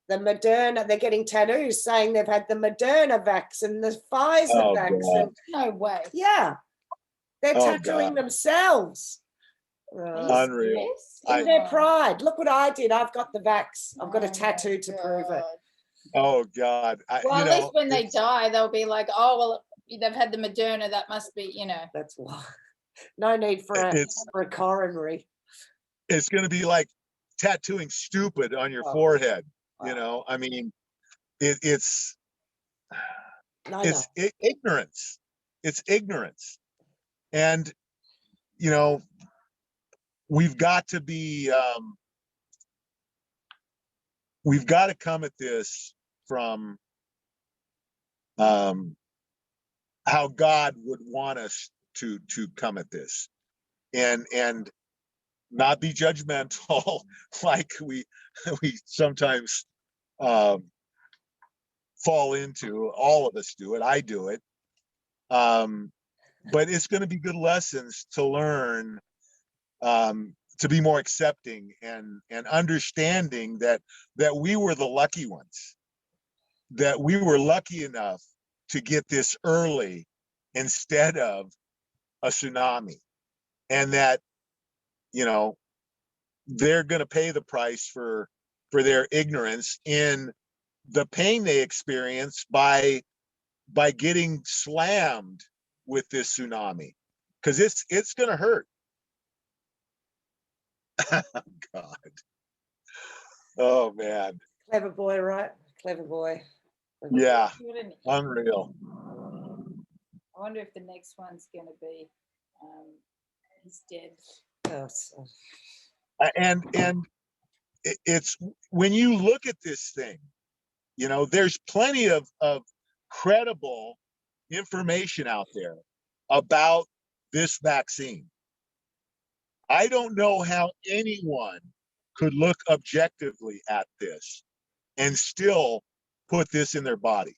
the Moderna. They're getting tattoos saying they've had the Moderna vax and the Pfizer vax. And, No way. yeah, they're tattooing God. themselves. Unreal. In their pride. Look what I did. I've got the vax. I've got a tattoo to prove it. Oh God. Well, at least when they die, they'll be like, oh, well, they've had the Moderna. That must be, you know. That's why. No need for a coronary. It's going to be like tattooing stupid on your forehead. You know, I mean, it's ignorance. It's ignorance. And, you know, we've got to be, we've got to come at this from how God would want us to come at this, and not be judgmental like we sometimes fall into. All of us do it. I do it. But it's going to be good lessons to learn, to be more accepting and understanding that we were the lucky ones, that we were lucky enough to get this early instead of a tsunami, and that, you know, they're going to pay the price for their ignorance in the pain they experience by getting slammed with this tsunami, because it's going to hurt. God. Oh man. Clever boy, right? Clever boy. Yeah. Unreal. I wonder if the next one's going to be he's dead. Oh, and it's, when you look at this thing, you know, there's plenty of credible information out there about this vaccine. I don't know how anyone could look objectively at this and still put this in their body.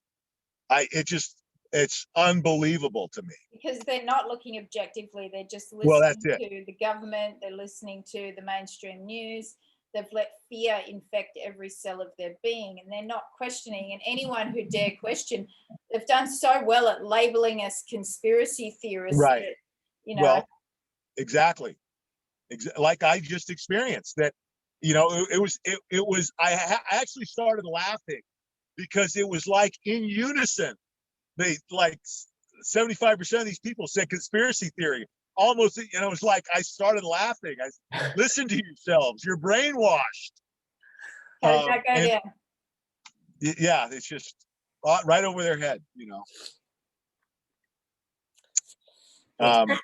It's unbelievable to me. Because they're not looking objectively. They're just Well, listening that's to the government. They're listening to the mainstream news. They've let fear infect every cell of their being, and they're not questioning. And anyone who dare question, they've done so well at labeling us conspiracy theorists. Right. That, you know. Well, exactly. Like I just experienced that, you know, it was, I actually started laughing because it was like in unison. They, like 75% of these people said conspiracy theory. Almost, you know, it's like I started laughing. I listen to yourselves. You're brainwashed. How did that go down? Yeah, it's just right over their head, you know.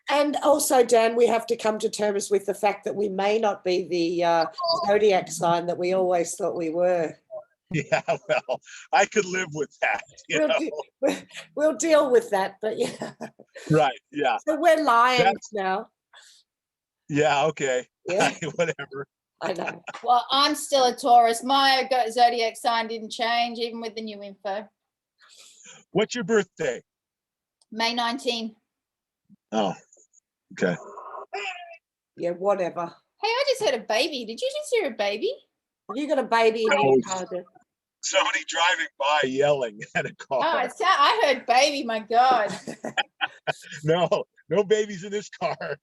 And also, Dan, we have to come to terms with the fact that we may not be the zodiac sign that we always thought we were. Yeah, well, I could live with that. We'll deal with that, but yeah. Right, yeah. So we're lions now. Yeah, okay. Yeah. Whatever. I know. Well, I'm still a Taurus. My zodiac sign didn't change, even with the new info. What's your birthday? May 19. Oh, okay. Yeah, whatever. Hey, I just heard a baby. Did you just hear a baby? Have you got a baby in your car? Somebody driving by yelling at a car. Oh, I heard baby. My God. No babies in this car.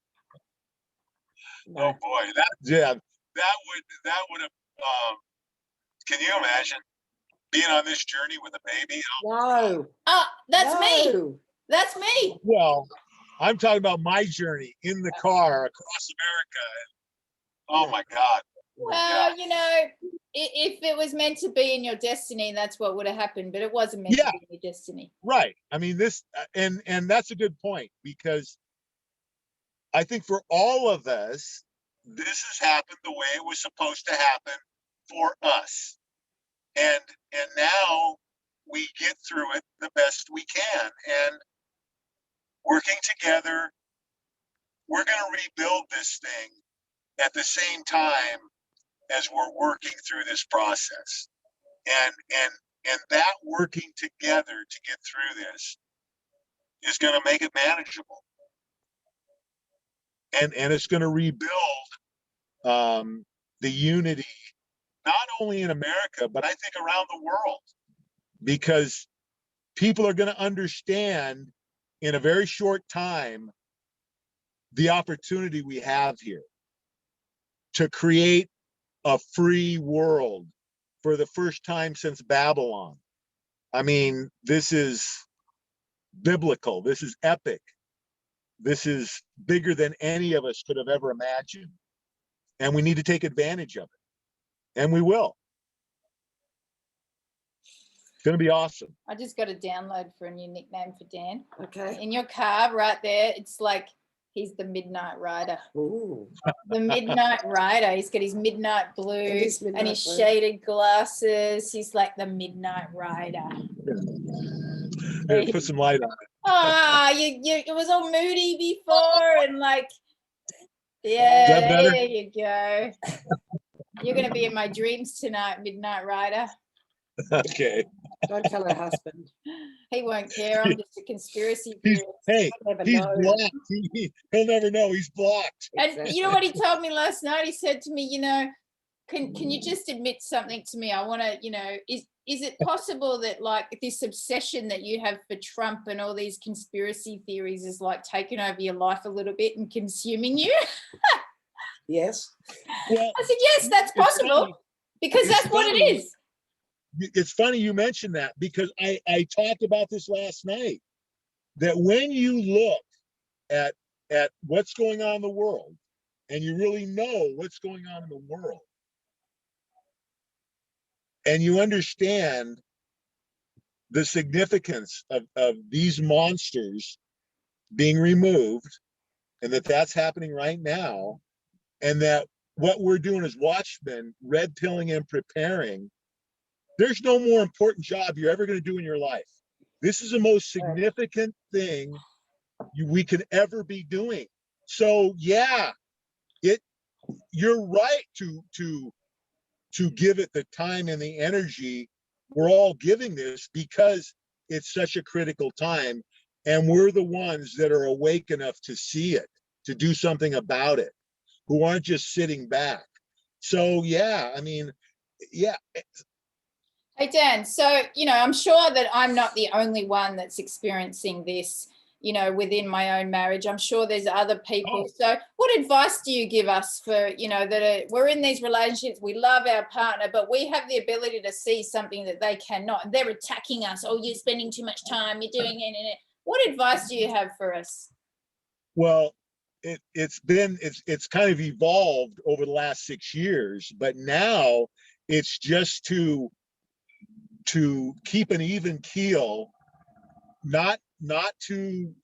No. Oh boy, that would have. Can you imagine being on this journey with a baby? No. Oh, that's me. That's me. Well, I'm talking about my journey in the car across America. Oh my God. Well, you know, if it was meant to be in your destiny, that's what would have happened. But it wasn't meant to be in your destiny. Right. I mean, this, and that's a good point, because I think for all of us, this has happened the way it was supposed to happen for us. And now we get through it the best we can. And working together, we're going to rebuild this thing at the same time as we're working through this process. And that working together to get through this is going to make it manageable. And it's going to rebuild the unity, not only in America, but I think around the world, because people are going to understand in a very short time the opportunity we have here to create a free world for the first time since Babylon. I mean, this is biblical. This is epic. This is bigger than any of us could have ever imagined. And we need to take advantage of it. And we will. It's going to be awesome. I just got a download for a new nickname for Dan. Okay. In your car right there, it's like he's the Midnight Rider. Ooh. The Midnight Rider. He's got his midnight blue It is midnight and his blue. shaded glasses. He's like the Midnight Rider. Put some light on it. Ah, it was all moody before and like, yeah, better? there you go. You're going to be in my dreams tonight, Midnight Rider. Okay. Don't tell her husband. He won't care. I'm just a conspiracy He's, theorist. hey, Never he's know. blocked. He'll never know. He's blocked. And you know what he told me last night? He said to me, you know, can you just admit something to me? I want to, you know, is it possible that like this obsession that you have for Trump and all these conspiracy theories is like taking over your life a little bit and consuming you? Yes. Well, I said, yes, that's possible because It's that's what it funny. is. it's funny you mentioned that, because I talked about this last night, that when you look at what's going on in the world and you really know what's going on in the world and you understand the significance of these monsters being removed, and that's happening right now, and that what we're doing as watchmen, red pilling and preparing, there's no more important job you're ever going to do in your life. This is the most significant thing we could ever be doing. So yeah, you're right to give it the time and the energy we're all giving this, because it's such a critical time, and we're the ones that are awake enough to see it, to do something about it, who aren't just sitting back. So yeah, I mean, yeah. Hey, Dan, so, you know, I'm sure that I'm not the only one that's experiencing this, you know, within my own marriage. I'm sure there's other people. Oh. So what advice do you give us for, you know, that we're in these relationships, we love our partner, but we have the ability to see something that they cannot. They're attacking us. Oh, you're spending too much time, you're doing it. What advice do you have for us? Well, it's kind of evolved over the last 6 years, but now it's just to keep an even keel, not to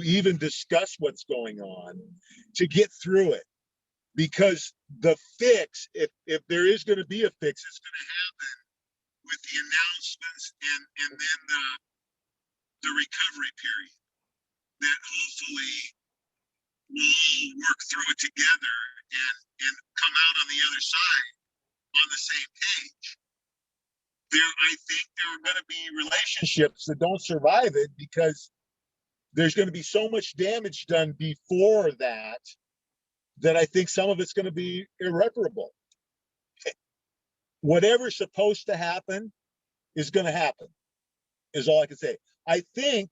even discuss what's going on, to get through it. Because the fix, if there is going to be a fix, it's going to happen with the announcements and then the recovery period, that hopefully we'll work through it together and come out on the other side on the same page. I think there are going to be relationships that don't survive it, because there's going to be so much damage done before that I think some of it's going to be irreparable. Whatever's supposed to happen is going to happen, is all I can say. I think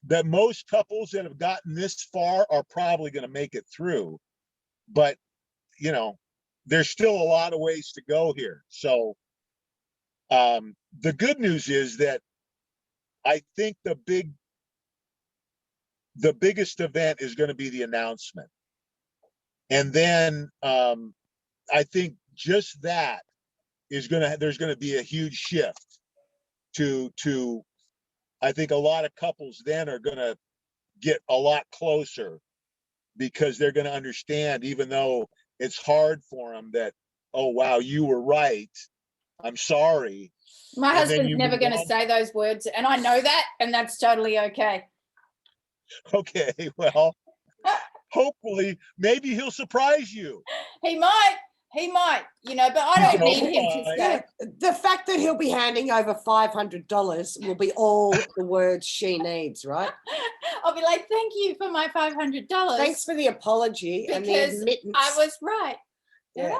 that most couples that have gotten this far are probably going to make it through, but you know, there's still a lot of ways to go here. So the good news is that I think the biggest event is going to be the announcement. And then I think just that is there's going to be a huge shift to I think a lot of couples then are going to get a lot closer, because they're going to understand, even though it's hard for them, that, oh wow, you were right, I'm sorry, My and then husband's you never move going to on. say those words, and I know that, and that's totally okay. Okay, well, hopefully, maybe he'll surprise you. He might, you know, but I don't need him to say. The fact that he'll be handing over $500 will be all the words she needs, right? I'll be like, thank you for my $500. Thanks for the apology and the Because admittance. I was right. Yeah.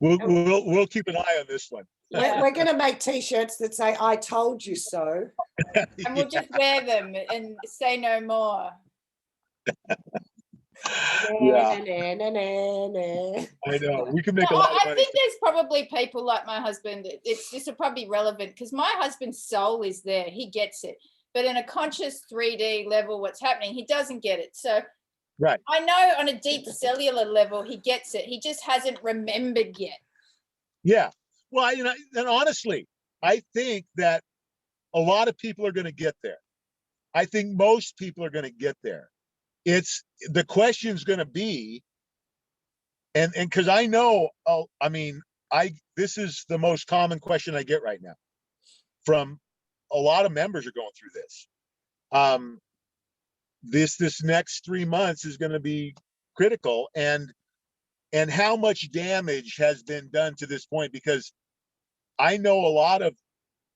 We'll keep an eye on this one. Yeah. We're going to make T-shirts that say, I told you so. And we'll just wear them and say no more. Yeah. Na, na, na, na. I know. We can No, make a lot of I money. think there's probably people like my husband. This will probably be relevant because my husband's soul is there. He gets it. But in a conscious 3D level, what's happening, he doesn't get it. So Right. I know on a deep cellular level, he gets it. He just hasn't remembered yet. Yeah. Well, you know, and honestly, I think that a lot of people are going to get there. I think most people are going to get there. It's the question's going to be, and because I know, I mean, this is the most common question I get right now from a lot of members are going through this. This next 3 months is going to be critical, and how much damage has been done to this point, because I know a lot of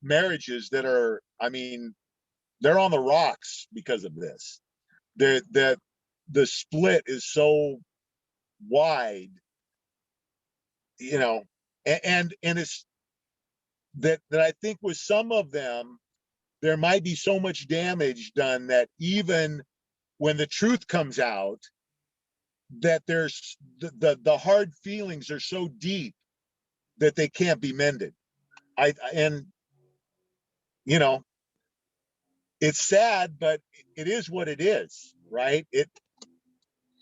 marriages that are, I mean, they're on the rocks because of this. The split is so wide, you know, and it's that I think with some of them, there might be so much damage done that even when the truth comes out, that there's the hard feelings are so deep that they can't be mended. And you know, it's sad, but it is what it is, right?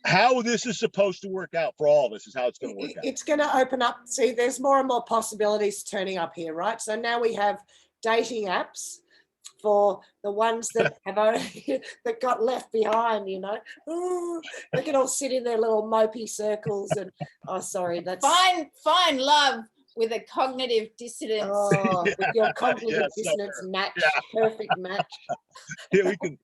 How this is supposed to work out for all of us is how it's going to work out. It's going to open up. See, there's more and more possibilities turning up here, right? So now we have dating apps for the ones that have only, that got left behind, you know. Ooh, they can all sit in their little mopey circles and, oh, sorry, that's... Find love with a cognitive dissonance. Oh, with your cognitive Yeah, dissonance somewhere. match, Yeah. perfect match. Yeah, we can.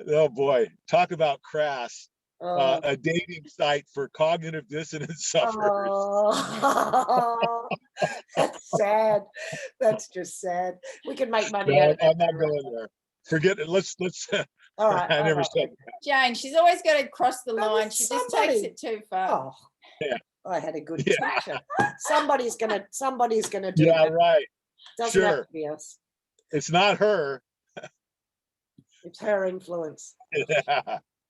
Oh boy, talk about crass. Oh. A dating site for cognitive dissonance sufferers. Oh, that's sad. That's just sad. We can make money No, out of that. I'm not going there. Forget it. Let's. All right. I all never right, said okay. Jane, she's always got to cross the That line. was She just somebody. takes it too far. Oh, Yeah. I had a good Yeah. teacher. Somebody's gonna do Yeah, that. right. Doesn't have Sure. to be us. It's not her. It's her influence.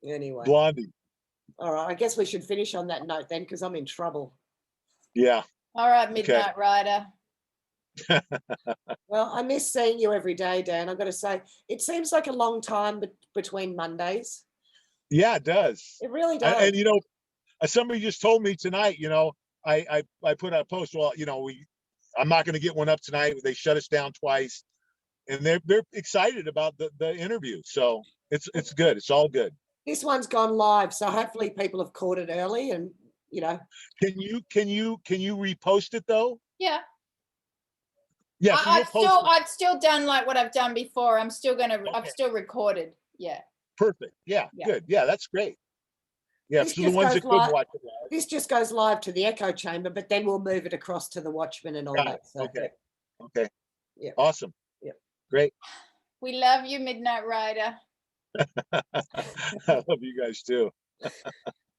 Anyway. Blondie. All right. I guess we should finish on that note then, because I'm in trouble. Yeah. All right, Midnight Rider. Well, I miss seeing you every day, Dan. I've got to say, it seems like a long time between Mondays. Yeah, it does. It really does. And you know, somebody just told me tonight, you know, I put out a post, well, you know, I'm not going to get one up tonight. They shut us down twice, and they're excited about the interview. So it's good. It's all good. This one's gone live, so hopefully people have caught it early, and you know. Can you repost it though? Yeah. Yeah. So I've still done like what I've done before. I'm still gonna. Okay. I've still recorded. Yeah. Perfect. Yeah, Yeah. good. Yeah, that's great. Yeah, This so the just ones goes that couldn't live- watch it live. This just goes live to the echo chamber, but then we'll move it across to the Watchman and all Got that. it. So, Okay. yeah. Okay. Yeah. Awesome. Yeah. Great. We love you, Midnight Rider. I love you guys too.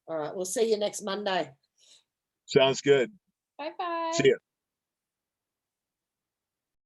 All right. We'll see you next Monday. Sounds good. Bye-bye. See you.